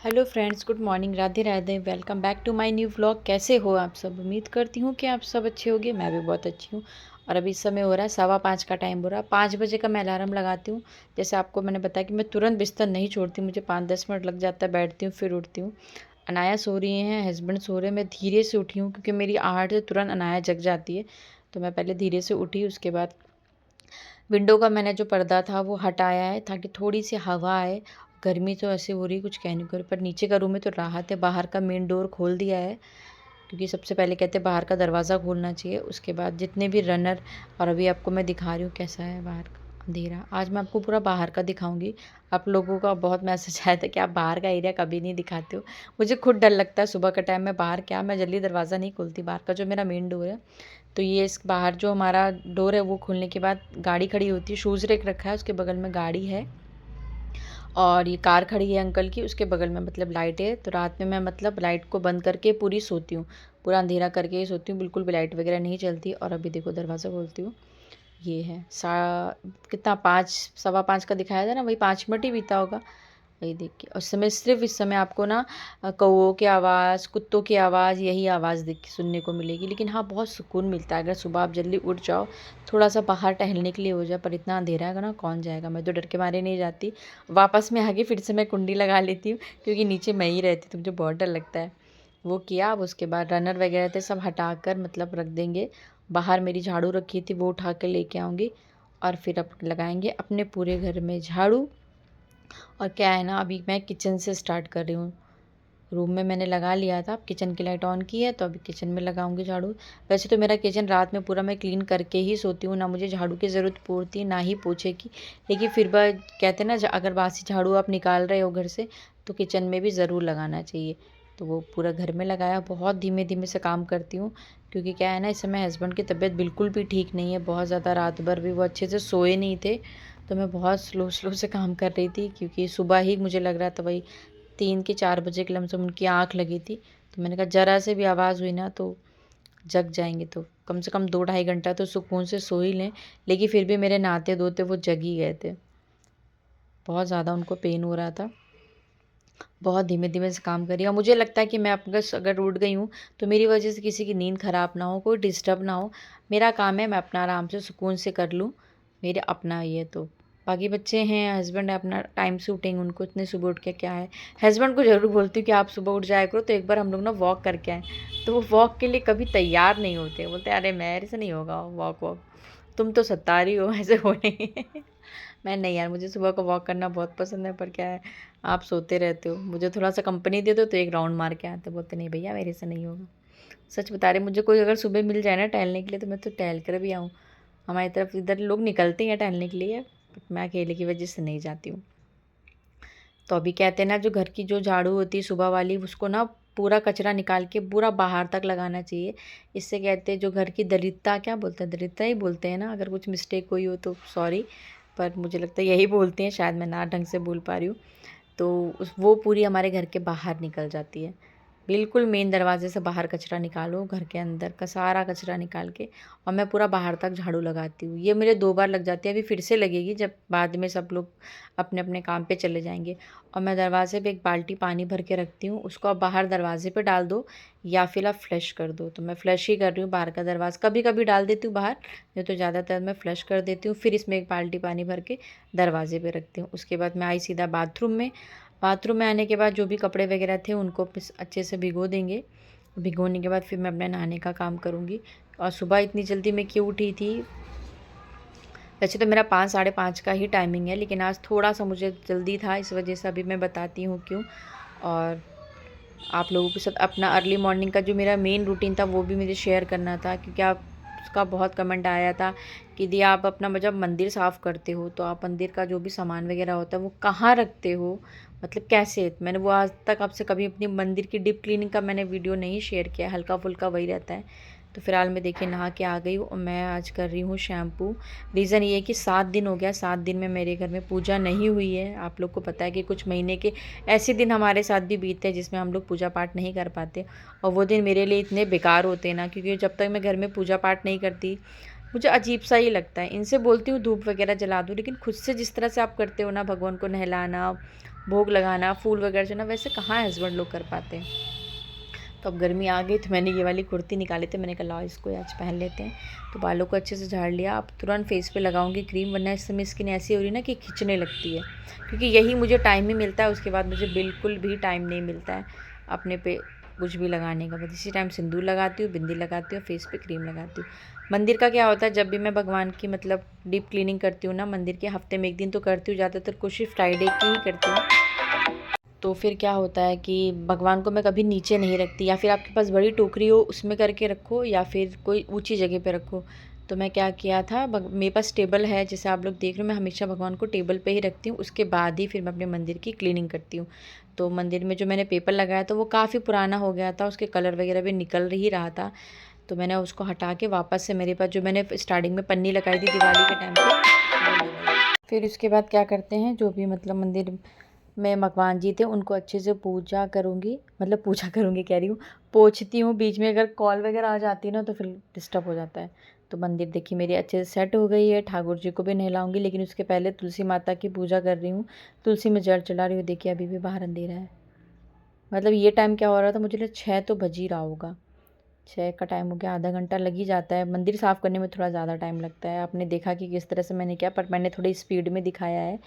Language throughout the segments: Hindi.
Hello friends, good morning, Radhe Radhe. Welcome back to my new vlog. कैसे हो आप सब? उम्मीद करती हूँ कि आप सब अच्छे होंगे। मैं भी बहुत अच्छी हूँ। और अभी इस समय हो रहा है 5:15 का टाइम हो रहा है। 5 बजे का मैं अलार्म लगाती हूँ। जैसे आपको मैंने बताया कि मैं तुरंत बिस्तर नहीं छोड़ती, मुझे 5-10 मिनट लग जाता है, बैठती हूँ फिर उठती हूँ। अनाया सो रही हैं, हस्बैंड सो रहे हैं। मैं धीरे से उठी हूँ क्योंकि मेरी आहट से तुरंत अनाया जग जाती है। तो मैं पहले धीरे से उठी, उसके बाद विंडो का मैंने जो पर्दा था वो हटाया है ताकि थोड़ी सी हवा आए। गर्मी तो ऐसे हो रही, कुछ कहने को, पर नीचे का रूम में तो राहत है। बाहर का मेन डोर खोल दिया है क्योंकि सबसे पहले कहते हैं बाहर का दरवाज़ा खोलना चाहिए, उसके बाद जितने भी रनर। और अभी आपको मैं दिखा रही हूँ कैसा है बाहर का अंधेरा। आज मैं आपको पूरा बाहर का दिखाऊंगी। आप लोगों का बहुत मैसेज आया था कि आप बाहर का एरिया कभी नहीं दिखाते हो। मुझे खुद डर लगता है सुबह का टाइम में बाहर, क्या मैं जल्दी दरवाज़ा नहीं खोलती। बाहर का जो मेरा मेन डोर है, तो ये इस बाहर जो हमारा डोर है वो खोलने के बाद गाड़ी खड़ी होती है, शूज़ रैक रखा है, उसके बगल में गाड़ी है और ये कार खड़ी है अंकल की, उसके बगल में मतलब लाइट है। तो रात में मैं मतलब लाइट को बंद करके पूरी सोती हूँ, पूरा अंधेरा करके ही सोती हूँ, बिल्कुल भी लाइट वगैरह नहीं चलती। और अभी देखो दरवाज़ा खोलती हूँ, ये है कितना 5, 5:15 का दिखाया था ना, वही 5 मिनट ही बीता होगा। वही देख के, और समय सिर्फ इस समय आपको ना कौओं की आवाज़, कुत्तों की आवाज़, यही आवाज़ देख सुनने को मिलेगी। लेकिन हाँ, बहुत सुकून मिलता है अगर सुबह आप जल्दी उठ जाओ, थोड़ा सा बाहर टहलने के लिए हो जाए। पर इतना अंधेरा है ना, कौन जाएगा? मैं तो डर के मारे नहीं जाती। वापस में आके फिर से मैं कुंडी लगा लेती हूँ क्योंकि नीचे मैं ही रहती, तो मुझे बहुत डर लगता है। वो किया, अब उसके बाद रनर वगैरह थे सब हटा कर मतलब रख देंगे। बाहर मेरी झाड़ू रखी थी वो उठा कर लेके आऊँगी और फिर अब लगाएंगे अपने पूरे घर में झाड़ू। और क्या है ना, अभी मैं किचन से स्टार्ट कर रही हूँ। रूम में मैंने लगा लिया था, अब किचन की लाइट ऑन की है तो अभी किचन में लगाऊंगी झाड़ू। वैसे तो मेरा किचन रात में पूरा मैं क्लीन करके ही सोती हूँ, ना मुझे झाड़ू की ज़रूरत पड़ती ना ही पोछे की। लेकिन फिर भी कहते हैं ना, अगर बासी झाड़ू आप निकाल रहे हो घर से तो किचन में भी ज़रूर लगाना चाहिए। तो वो पूरा घर में लगाया। बहुत धीमे धीमे से काम करती हूँ क्योंकि क्या है ना, इस समय हस्बैंड की तबीयत बिल्कुल भी ठीक नहीं है, बहुत ज़्यादा। रात भर भी वो अच्छे से सोए नहीं थे, तो मैं बहुत स्लो स्लो से काम कर रही थी क्योंकि सुबह ही मुझे लग रहा था वही 3 के 4 बजे के लमसम उनकी आँख लगी थी। तो मैंने कहा ज़रा से भी आवाज़ हुई ना तो जग जाएंगे, तो कम से कम 2-2.5 घंटा तो सुकून से सो ही लें। लेकिन फिर भी मेरे नहाते धोते वो जग ही गए थे, बहुत ज़्यादा उनको पेन हो रहा था। बहुत धीमे धीमे से काम करिए। और मुझे लगता है कि मैं अगर उठ गई हूँ तो मेरी वजह से किसी की नींद ख़राब ना हो, कोई डिस्टर्ब ना हो। मेरा काम है मैं अपना आराम से सुकून से कर लूँ, मेरे अपना ये तो। बाकी बच्चे हैं, हस्बैंड है, अपना टाइम से उठेंगे, उनको इतने सुबह उठ के क्या है। हस्बैंड को ज़रूर बोलती हूँ कि आप सुबह उठ जाया करो तो एक बार हम लोग ना वॉक करके आएँ। तो वो वॉक के लिए कभी तैयार नहीं होते, बोलते अरे मेरे से नहीं होगा वॉक वॉक, तुम तो सता रही हो, ऐसे हो नहीं। मैं नहीं यार, मुझे सुबह को वॉक करना बहुत पसंद है, पर क्या है, आप सोते रहते हो, मुझे थोड़ा सा कंपनी दे दो तो एक राउंड मार के आते। बोलते नहीं भैया मेरे से नहीं होगा। सच बता रहे, मुझे कोई अगर सुबह मिल जाए ना टहलने के लिए तो मैं तो टहल कर भी आऊँ। हमारी तरफ इधर लोग निकलते हैं टहलने के लिए, बट मैं अकेले की वजह से नहीं जाती हूँ। तो अभी कहते हैं ना, जो घर की जो झाड़ू होती है सुबह वाली, उसको ना पूरा कचरा निकाल के पूरा बाहर तक लगाना चाहिए। इससे कहते हैं जो घर की दरिद्रता, क्या बोलते हैं, दरिद्रता ही बोलते हैं ना, अगर कुछ मिस्टेक हुई हो तो सॉरी, पर मुझे लगता है यही बोलते हैं, शायद मैं ना ढंग से बोल पा रही हूँ। तो वो पूरी हमारे घर के बाहर निकल जाती है। बिल्कुल मेन दरवाजे से बाहर कचरा निकालो, घर के अंदर का सारा कचरा निकाल के। और मैं पूरा बाहर तक झाड़ू लगाती हूँ। ये मेरे 2 बार लग जाती है, अभी फिर से लगेगी जब बाद में सब लोग अपने अपने काम पे चले जाएंगे। और मैं दरवाजे पे एक बाल्टी पानी भर के रखती हूँ, उसको आप बाहर दरवाजे पे डाल दो या फिर आप फ्लश कर दो। तो मैं फ्लश ही कर रही हूँ बाहर का दरवाज़ा, कभी कभी डाल देती हूँ बाहर, नहीं तो ज़्यादातर मैं फ्लश कर देती हूँ। फिर इसमें एक बाल्टी पानी भर के दरवाजे पे रखती हूँ। उसके बाद मैं आई सीधा बाथरूम में। बाथरूम में आने के बाद जो भी कपड़े वगैरह थे उनको अच्छे से भिगो देंगे। भिगोने के बाद फिर मैं अपने नहाने का काम करूँगी। और सुबह इतनी जल्दी मैं क्यों उठी थी? वैसे तो मेरा 5-5:30 का ही टाइमिंग है, लेकिन आज थोड़ा सा मुझे जल्दी था, इस वजह से अभी मैं बताती हूँ क्यों। और आप लोगों के साथ अपना अर्ली मॉर्निंग का जो मेरा मेन रूटीन था वो भी मुझे शेयर करना था, क्योंकि आप उसका बहुत कमेंट आया था कि दी आप अपना जब मंदिर साफ़ करते हो तो आप मंदिर का जो भी सामान वगैरह होता है वो कहाँ रखते हो, मतलब कैसे। मैंने वो आज तक आपसे कभी अपनी मंदिर की डीप क्लीनिंग का मैंने वीडियो नहीं शेयर किया, हल्का फुल्का वही रहता है। तो फिलहाल मैं देखिए नहा के आ गई हूँ और मैं आज कर रही हूँ शैम्पू। रीज़न ये है कि 7 दिन हो गया, 7 दिन में मेरे घर में पूजा नहीं हुई है। आप लोग को पता है कि कुछ महीने के ऐसे दिन हमारे साथ भी बीतते हैं जिसमें हम लोग पूजा पाठ नहीं कर पाते, और वो दिन मेरे लिए इतने बेकार होते हैं ना, क्योंकि जब तक मैं घर में पूजा पाठ नहीं करती मुझे अजीब सा ही लगता है। इनसे बोलती हूँ धूप वगैरह जला दूँ, लेकिन खुद से जिस तरह से आप करते हो ना, भगवान को नहलाना, भोग लगाना, फूल वगैरह चढ़ाना, वैसे कहाँ हस्बैंड लोग कर पाते हैं। तो अब गर्मी आ गई तो मैंने ये वाली कुर्ती निकाली थी, मैंने कहा लाओ इसको आज पहन लेते हैं। तो बालों को अच्छे से झाड़ लिया। अब तुरंत फेस पे लगाऊंगी क्रीम, वरना इस समय स्किन ऐसी हो रही है ना कि खिंचने लगती है, क्योंकि यही मुझे टाइम ही मिलता है, उसके बाद मुझे बिल्कुल भी टाइम नहीं मिलता है अपने पे कुछ भी लगाने का। बस इसी टाइम सिंदूर लगाती हूँ, बिंदी लगाती हूँ, फेस पे क्रीम लगाती हूँ। मंदिर का क्या होता है, जब भी मैं भगवान की मतलब डीप क्लीनिंग करती हूँ ना मंदिर के, हफ्ते में 1 दिन तो करती हूँ, ज़्यादातर कोशिश फ्राइडे की ही करती हूँ। तो फिर क्या होता है कि भगवान को मैं कभी नीचे नहीं रखती, या फिर आपके पास बड़ी टोकरी हो उसमें करके रखो, या फिर कोई ऊंची जगह पे रखो। तो मैं क्या किया था, मेरे पास टेबल है, जैसे आप लोग देख रहे हो, मैं हमेशा भगवान को टेबल पे ही रखती हूँ, उसके बाद ही फिर मैं अपने मंदिर की क्लीनिंग करती हूँ। तो मंदिर में जो मैंने पेपर लगाया था वो काफ़ी पुराना हो गया था, उसके कलर वगैरह भी निकल ही रहा था। तो मैंने उसको हटा के वापस से मेरे पास जो मैंने स्टार्टिंग में पन्नी लगाई थी दिवाली के टाइम पे, वो लगाई। फिर उसके बाद क्या करते हैं, जो भी मतलब मंदिर में भगवान जी थे उनको अच्छे से पूजा करूँगी, मतलब पूजा करूँगी कह रही हूँ, पोंछती हूँ। बीच में अगर कॉल वगैरह आ जाती है ना तो फिर डिस्टर्ब हो जाता है। तो मंदिर देखिए मेरी अच्छे से सेट हो गई है। ठाकुर जी को भी नहलाऊंगी, लेकिन उसके पहले तुलसी माता की पूजा कर रही हूँ, तुलसी में जल चढ़ा रही हूँ। देखिए अभी भी बाहर अंधेरा है, मतलब ये टाइम क्या हो रहा था, मुझे लगा 6 तो बज ही रहा होगा। 6 का टाइम हो गया, आधा घंटा लग ही जाता है। मंदिर साफ़ करने में थोड़ा ज़्यादा टाइम लगता है। आपने देखा कि किस तरह से मैंने किया, पर मैंने थोड़ी स्पीड में दिखाया है।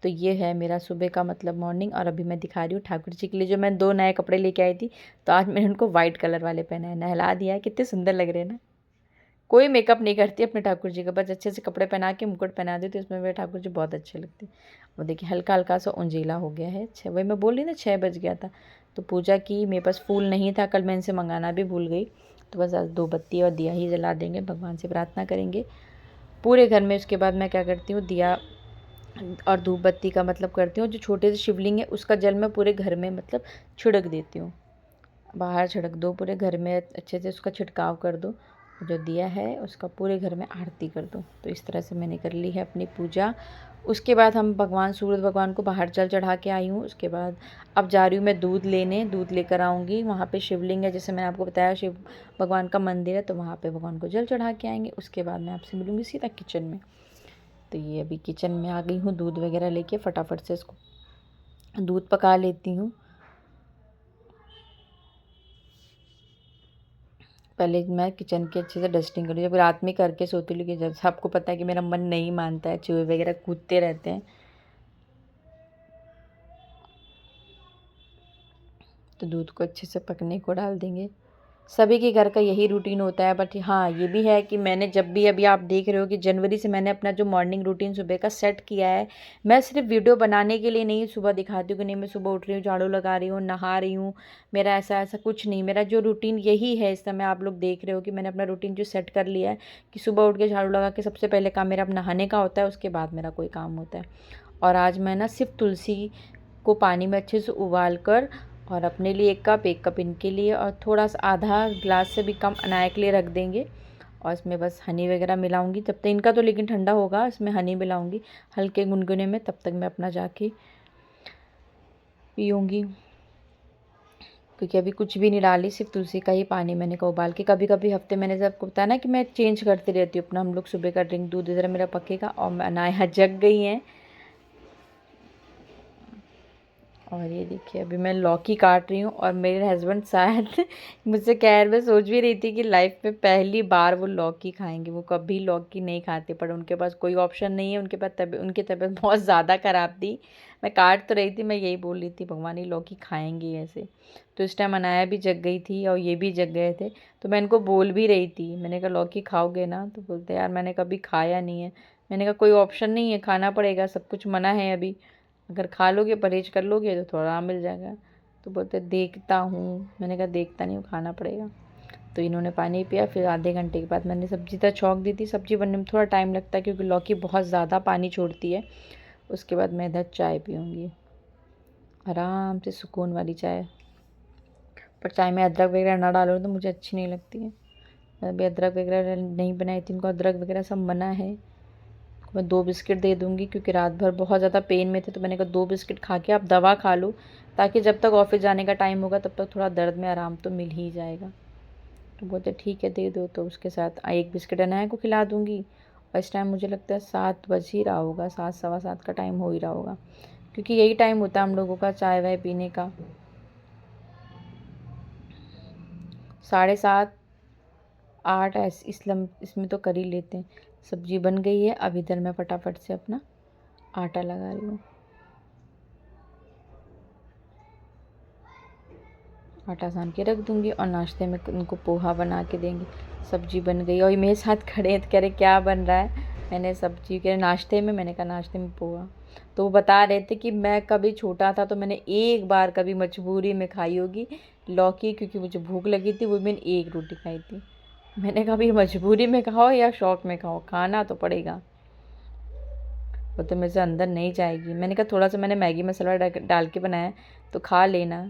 तो ये है मेरा सुबह का मतलब मॉर्निंग। और अभी मैं दिखा रही हूँ ठाकुर जी के लिए जो मैं 2 नए कपड़े लेके आई थी, तो आज मैंने उनको वाइट कलर वाले पहने हैं, नहला दिया है। कितने सुंदर लग रहे हैं ना। कोई मेकअप नहीं करती अपने ठाकुर जी का, बस अच्छे से कपड़े पहना के मुकुट पहना देती, तो उसमें मेरे ठाकुर जी बहुत अच्छे लगते हैं। वो देखिए हल्का हल्का सा उंजीला हो गया है। 6 वही मैं बोल रही ना 6 बज गया था। तो पूजा की, मेरे पास फूल नहीं था, कल मैं इनसे मंगाना भी भूल गई। तो बस आज 2 बत्ती और दिया ही जला देंगे, भगवान से प्रार्थना करेंगे पूरे घर में। उसके बाद मैं क्या करती हूँ, दिया और धूप बत्ती का मतलब करती हूँ, जो छोटे से शिवलिंग है उसका जल मैं पूरे घर में मतलब छिड़क देती हूँ। बाहर छिड़क दो, पूरे घर में अच्छे से उसका छिड़काव कर दो। जो दिया है उसका पूरे घर में आरती कर दो। तो इस तरह से मैंने कर ली है अपनी पूजा। उसके बाद हम भगवान सूरज भगवान को बाहर जल चढ़ा के आई हूँ। उसके बाद अब जा रही हूँ मैं दूध लेने, दूध लेकर आऊँगी। वहाँ पे शिवलिंग है, जैसे मैंने आपको बताया शिव भगवान का मंदिर है, तो वहाँ पे भगवान को जल चढ़ा के आएंगे। उसके बाद मैं आपसे मिलूँगी सीधा किचन में। तो ये अभी किचन में आ गई हूँ, दूध वगैरह लेके फटाफट से इसको दूध पका लेती हूँ। पहले मैं किचन की अच्छे से डस्टिंग करूँ, जब रात में करके सोती हूँ, लेकिन जब आपको पता है कि मेरा मन नहीं मानता है, चूहे वगैरह कूदते रहते हैं। तो दूध को अच्छे से पकने को डाल देंगे। सभी के घर का यही रूटीन होता है। बट हाँ ये भी है कि मैंने जब भी, अभी आप देख रहे हो कि जनवरी से मैंने अपना जो मॉर्निंग रूटीन सुबह का सेट किया है। मैं सिर्फ वीडियो बनाने के लिए नहीं सुबह दिखाती हूँ कि नहीं मैं सुबह उठ रही हूँ, झाड़ू लगा रही हूँ, नहा रही हूँ, मेरा ऐसा ऐसा कुछ नहीं। मेरा जो रूटीन यही है, इस समय आप लोग देख रहे हो कि मैंने अपना रूटीन जो सेट कर लिया है कि सुबह उठ के झाड़ू लगा के सबसे पहले काम मेरा नहाने का होता है, उसके बाद मेरा कोई काम होता है। और आज मैं ना सिर्फ तुलसी को पानी में अच्छे से उबाल कर, और अपने लिए 1 कप इनके लिए, और थोड़ा सा आधा ग्लास से भी कम अनाया के लिए रख देंगे। और इसमें बस हनी वगैरह मिलाऊंगी तब तक, इनका तो लेकिन ठंडा होगा, इसमें हनी मिलाऊंगी हल्के गुनगुने में, तब तक मैं अपना जाके पीऊँगी। क्योंकि अभी कुछ भी नहीं डाली, सिर्फ तुलसी का ही पानी मैंने का उबाल के। कभी कभी हफ्ते, मैंने सबको बताया ना कि मैं चेंज करती रहती हूँ अपना। हम लोग सुबह का ड्रिंक, दूध इधर मेरा पकेगा और अनाया जग गई हैं। और ये देखिए अभी मैं लौकी काट रही हूँ, और मेरे हस्बैंड शायद मुझसे कह रहे, मैं सोच भी रही थी कि लाइफ में पहली बार वो लौकी खाएंगे। वो कभी लौकी नहीं खाते, पर उनके पास कोई ऑप्शन नहीं है। उनके पास उनकी तबीयत बहुत ज़्यादा ख़राब थी। मैं काट तो रही थी, मैं यही बोल रही थी भगवान ये लौकी खाएंगे ऐसे। तो इस टाइम अनाया भी जग गई थी और ये भी जग गए थे। तो मैं इनको बोल भी रही थी, मैंने कहा लौकी खाओगे ना, तो बोलते यार मैंने कभी खाया नहीं है। मैंने कहा कोई ऑप्शन नहीं है, खाना पड़ेगा, सब कुछ मना है अभी। अगर खा लोगे, परहेज कर लोगे तो थोड़ा आराम मिल जाएगा। तो बोलते देखता हूँ। मैंने कहा देखता नहीं हूँ, खाना पड़ेगा। तो इन्होंने पानी पिया। फिर आधे घंटे के बाद मैंने सब्ज़ी तक छौंक दी थी। सब्ज़ी बनने में थोड़ा टाइम लगता है क्योंकि लौकी बहुत ज़्यादा पानी छोड़ती है। उसके बाद मैं इधर चाय पीऊँगी, आराम से सुकून वाली चाय। पर चाय में अदरक वगैरह ना डालो तो मुझे अच्छी नहीं लगती है। मैं अभी अदरक वगैरह नहीं बनाई थी, इनको अदरक वगैरह सब मना है। मैं 2 बिस्किट दे दूँगी क्योंकि रात भर बहुत ज़्यादा पेन में थे। तो मैंने कहा 2 बिस्किट खा के आप दवा खा लो, ताकि जब तक ऑफिस जाने का टाइम होगा तब तक थोड़ा दर्द में आराम तो मिल ही जाएगा। तो बोलते ठीक है दे दो। तो उसके साथ 1 बिस्किट अनाया को खिला दूँगी। और इस टाइम मुझे लगता है 7 बज ही रहा होगा, 7 सवा 7 का टाइम हो ही रहा होगा। क्योंकि यही टाइम होता है हम लोगों का चाय वाय पीने का। 7:30 8 इसमें तो कर ही लेते हैं। सब्जी बन गई है, अब इधर मैं फटाफट से अपना आटा लगा रही हूँ। आटा सान के रख दूँगी और नाश्ते में उनको पोहा बना के देंगे। सब्जी बन गई और ये मेरे साथ खड़े हैं तो कह रहे क्या बन रहा है। मैंने सब्जी कह रहे नाश्ते में, मैंने कहा नाश्ते में पोहा। तो वो बता रहे थे कि मैं कभी छोटा था तो मैंने एक बार कभी मजबूरी में खाई होगी लौकी, क्योंकि मुझे भूख लगी थी, वो मैंने एक रोटी खाई थी। मैंने कहा भाई मजबूरी में खाओ या शौक में खाओ, खाना तो पड़ेगा। वो तो मेरे से अंदर नहीं जाएगी। मैंने कहा थोड़ा सा मैंने मैगी मसाला डाल के बनाया तो खा लेना।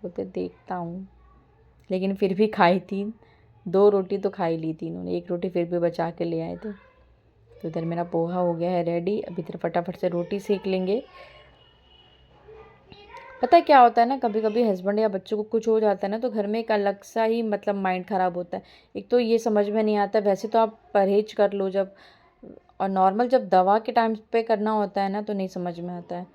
बोलते देखता हूँ, लेकिन फिर भी खाई थी। 2 रोटी तो खा ही ली थी इन्होंने, 1 रोटी फिर भी बचा के ले आए थे। तो इधर मेरा पोहा हो गया है रेडी। अब इधर फटाफट से रोटी सेक लेंगे। पता है क्या होता है ना, कभी कभी हस्बैंड या बच्चों को कुछ हो जाता है ना, तो घर में एक अलग सा ही मतलब माइंड ख़राब होता है। एक तो ये समझ में नहीं आता, वैसे तो आप परहेज कर लो जब, और नॉर्मल जब दवा के टाइम पे करना होता है ना तो नहीं समझ में आता है।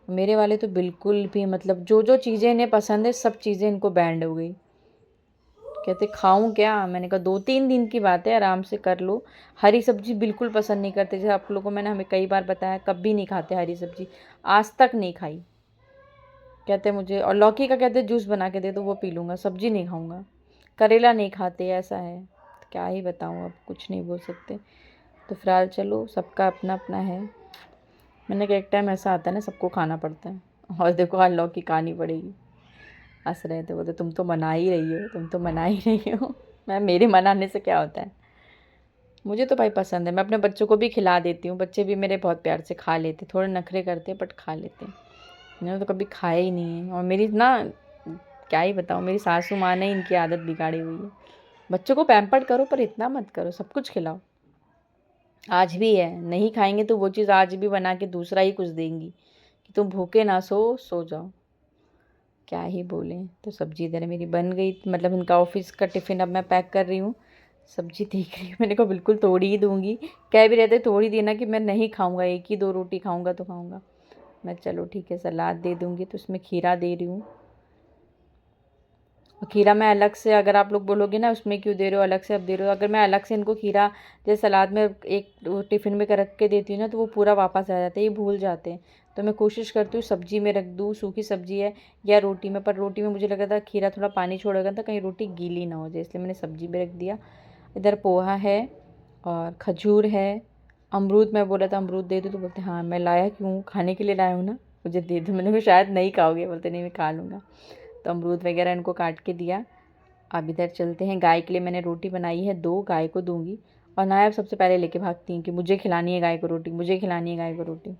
मेरे वाले तो बिल्कुल भी मतलब जो जो चीज़ें इन्हें पसंद है सब चीज़ें इनको बैंड हो गई। कहते खाऊं क्या, मैंने कहा 2-3 दिन की बात है, आराम से कर लो। हरी सब्जी बिल्कुल पसंद नहीं करते, जैसे आप लोगों को मैंने हमें कई बार बताया, कभी नहीं खाते हरी सब्जी, आज तक नहीं खाई। कहते मुझे, और लौकी का कहते जूस बना के दे दो वो पी लूँगा, सब्जी नहीं खाऊंगा। करेला नहीं खाते, ऐसा है। तो क्या ही बताऊँ, अब कुछ नहीं बोल सकते। तो फिलहाल चलो, सबका अपना अपना है। मैंने कहा एक टाइम ऐसा आता है ना सबको खाना पड़ता है, और देखो आज लौकी खानी पड़ेगी। हंस रहे थे, बोलते तुम तो मना ही रही हो, तुम तो मना ही रही हो। मैं, मेरे मनाने से क्या होता है। मुझे तो भाई पसंद है, मैं अपने बच्चों को भी खिला देती हूँ, बच्चे भी मेरे बहुत प्यार से खा लेते, थोड़े नखरे करते बट खा लेते। मैंने तो कभी खाया ही नहीं है। और मेरी ना, क्या ही बताऊँ, मेरी सासू माँ ने इनकी आदत बिगाड़ी हुई है। बच्चों को पैम्पर्ड करो पर इतना मत करो, सब कुछ खिलाओ। आज भी है, नहीं खाएंगे तो वो चीज़ आज भी बना के दूसरा ही कुछ देंगी कि तुम भूखे ना सो जाओ। क्या ही बोले। तो सब्जी इधर मेरी बन गई, मतलब इनका ऑफिस का टिफ़िन अब मैं पैक कर रही हूँ। सब्जी देख रही हूँ, मैंने कहा बिल्कुल तोड़ ही दूँगी। कह भी रहते थोड़ी देना कि मैं नहीं खाऊँगा, 1 ही 2 रोटी खाऊँगा तो खाऊँगा। मैं चलो ठीक है सलाद दे दूँगी, तो उसमें खीरा दे रही हूँ। और खीरा मैं अलग से, अगर आप लोग बोलोगे ना उसमें क्यों दे रहे हो अलग से, अब दे रहे हो, अगर मैं अलग से इनको खीरा जैसे सलाद में एक टिफ़िन में रख के देती हूँ ना तो वो पूरा वापस आ जाता है, ये भूल जाते हैं। तो मैं कोशिश करती हूँ सब्जी में रख दूँ, सूखी सब्जी है या रोटी में, पर रोटी में मुझे लगा था खीरा थोड़ा पानी छोड़ेगा था, कहीं रोटी गीली ना हो जाए, इसलिए मैंने सब्जी में रख दिया। इधर पोहा है और खजूर है। अमरूद मैं बोला था अमरूद दे दो, तो बोलते हाँ मैं लाया क्यों, खाने के लिए लाया हूँ ना, मुझे दे दो। मैंने कहा शायद नहीं खाओगे, बोलते नहीं मैं खा लूँगा। तो अमरूद वगैरह इनको काट के दिया। अब इधर चलते हैं, गाय के लिए मैंने रोटी बनाई है 2, गाय को दूंगी। और नायब सबसे पहले लेके भागती हैं कि मुझे खिलानी है गाय को रोटी, मुझे खिलानी है गाय को रोटी।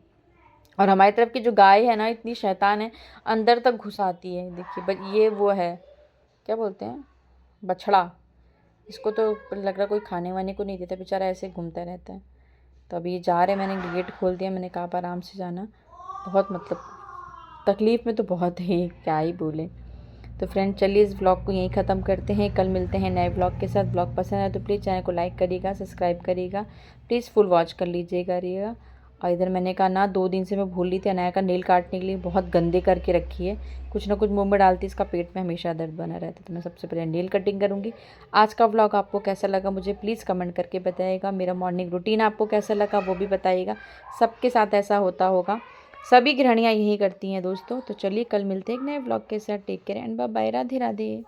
और हमारी तरफ की जो गाय है ना इतनी शैतान है, अंदर तक घुस आती है। देखिए ये वो है, क्या बोलते हैं, बछड़ा। इसको तो लग रहा कोई खाने वाने को नहीं देता, बेचारा ऐसे घूमता रहता है। तो अभी जा रहे, मैंने गेट खोल दिया, मैंने कहा आप आराम से जाना। बहुत मतलब तकलीफ़ में तो बहुत है, क्या ही बोले। तो फ्रेंड चलिए इस व्लॉग को यहीं ख़त्म करते हैं, कल मिलते हैं नए व्लॉग के साथ। व्लॉग पसंद है तो प्लीज़ चैनल को लाइक करिएगा, सब्सक्राइब करिएगा, प्लीज़ फुल वॉच कर लीजिएगा। और इधर मैंने कहा ना 2 दिन से मैं भूल रही थी, अनाया का नेल काटने के लिए बहुत गंदे करके रखी है, कुछ ना कुछ मुंह में डालती, इसका पेट में हमेशा दर्द बना रहता है। तो मैं सबसे पहले नेल कटिंग करूँगी। आज का व्लॉग आपको कैसा लगा मुझे प्लीज़ कमेंट करके बताइएगा। मेरा मॉर्निंग रूटीन आपको कैसा लगा वो भी बताइएगा। सबके साथ ऐसा होता होगा, सभी गृहिणियाँ यही करती हैं दोस्तों। तो चलिए कल मिलते हैं एक नए ब्लॉग के साथ। Take care and bye bye, Radhe Radhe.